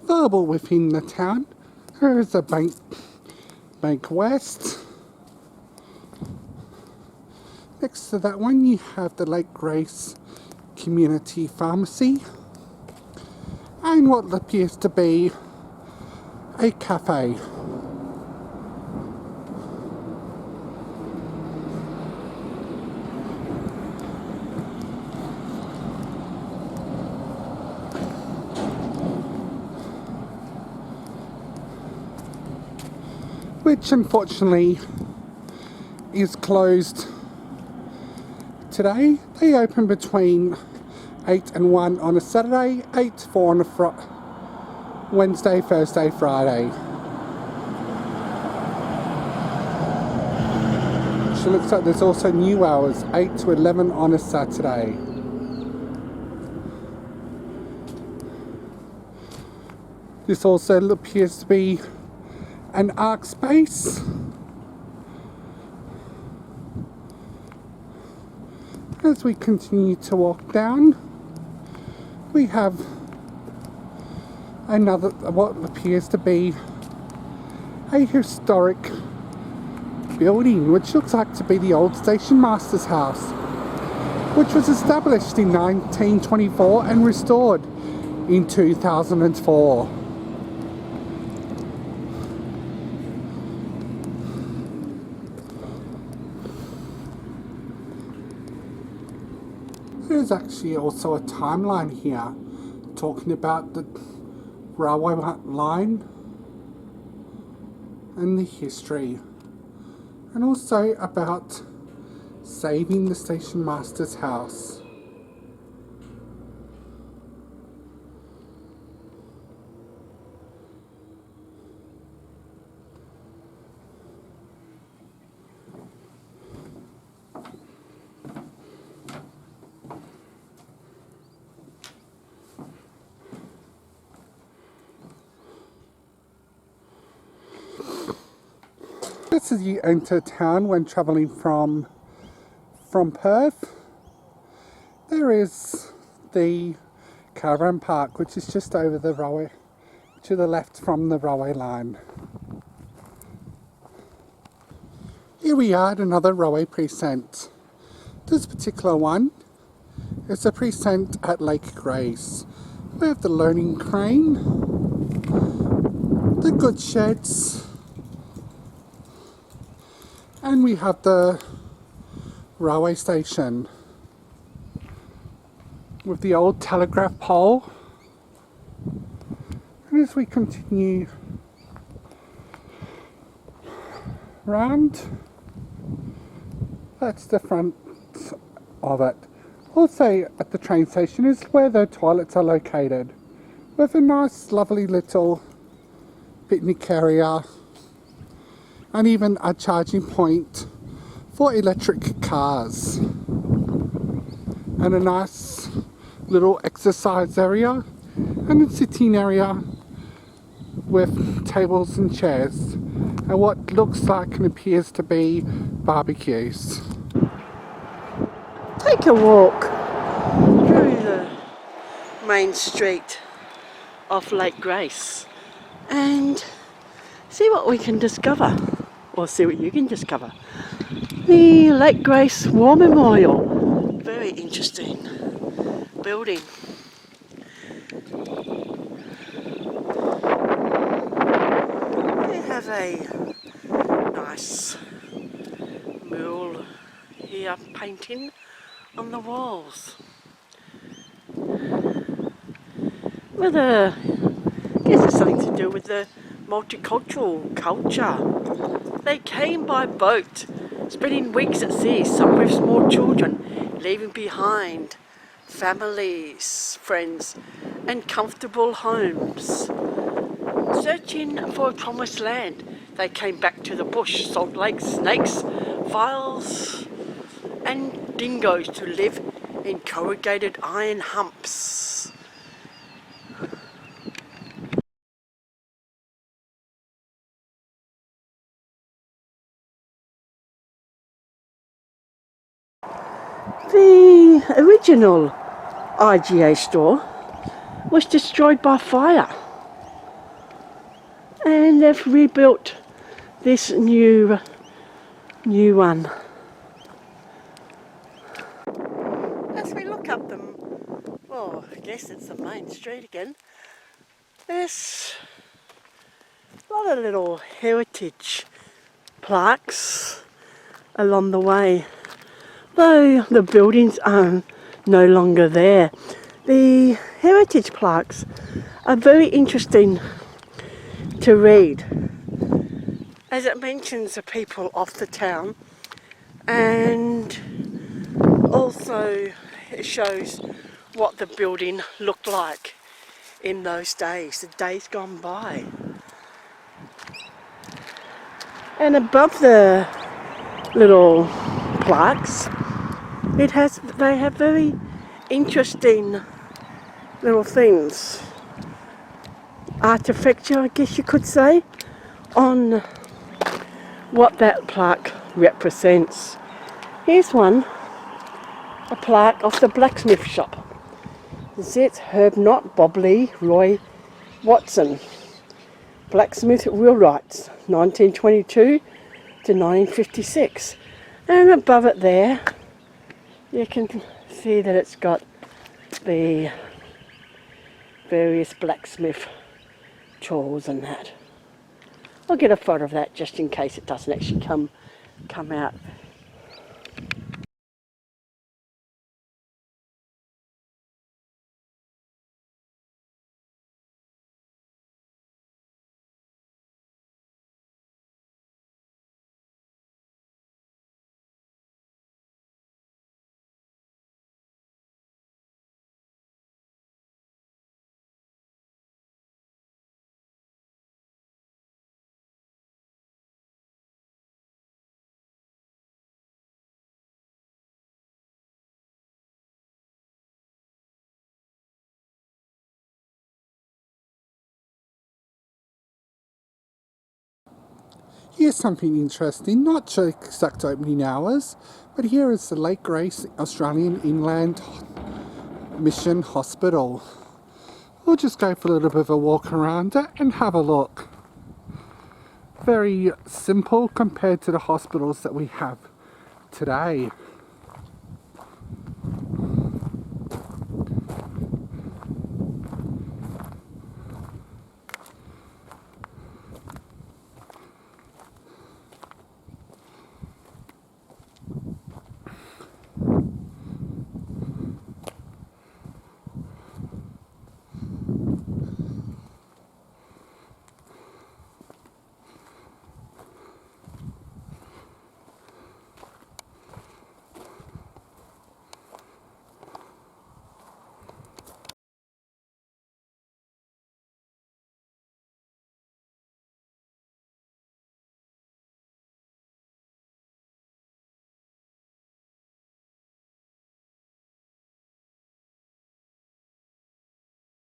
Available within the town. Here is a Bank West. Next to that one you have the Lake Grace Community Pharmacy and what appears to be a cafe. Which unfortunately is closed today. They open between 8 and 1 on a Saturday, 8 to 4 on a Wednesday, Thursday, Friday. So it looks like there's also new hours, 8 to 11 on a Saturday. This also appears to be an arc space. As we continue to walk down, we have another, what appears to be a historic building, which looks like to be the old station master's house, which was established in 1924 and restored in 2004. There's actually also a timeline here talking about the railway line and the history, and also about saving the station master's house. Just as you enter town when travelling from Perth, there is the caravan park, which is just over the railway, to the left from the railway line. Here we are at another railway precinct. This particular one is a precinct at Lake Grace. We have the loading crane, the goods sheds, and we have the railway station with the old telegraph pole. And as we continue round, that's the front of it. Also at the train station is where the toilets are located, with a nice lovely little picnic area and even a charging point for electric cars, and a nice little exercise area and a sitting area with tables and chairs and what looks like and appears to be barbecues. Take a walk through the main street of Lake Grace and see what we can discover, or see what you can discover. The Lake Grace War Memorial, very interesting building. They have a nice mural here painting on the walls. I guess it's something to do with the multicultural culture. They came by boat, spending weeks at sea, some with small children, leaving behind families, friends, and comfortable homes. Searching for a promised land, they came back to the bush, salt lakes, snakes, files, and dingoes to live in corrugated iron humps. The original IGA store was destroyed by fire And they've rebuilt this new one. As we look up them, well, I guess it's the main street again. There's a lot of little heritage plaques along the way, though the buildings are no longer there. The heritage plaques are very interesting to read, as it mentions the people of the town, and also it shows what the building looked like in those days, the days gone by. And above the little plaques, they have very interesting little things, architecture, I guess you could say, on what that plaque represents. Here's one, a plaque of the blacksmith shop. It's Herb Knott, Bob Lee, Roy Watson. Blacksmith wheelwrights, 1922 to 1956. And above it there, you can see that it's got the various blacksmith chores and that. I'll get a photo of that just in case it doesn't actually come out. Here's something interesting, not just exact opening hours, but here is the Lake Grace Australian Inland Mission Hospital. We'll just go for a little bit of a walk around it and have a look. Very simple compared to the hospitals that we have today.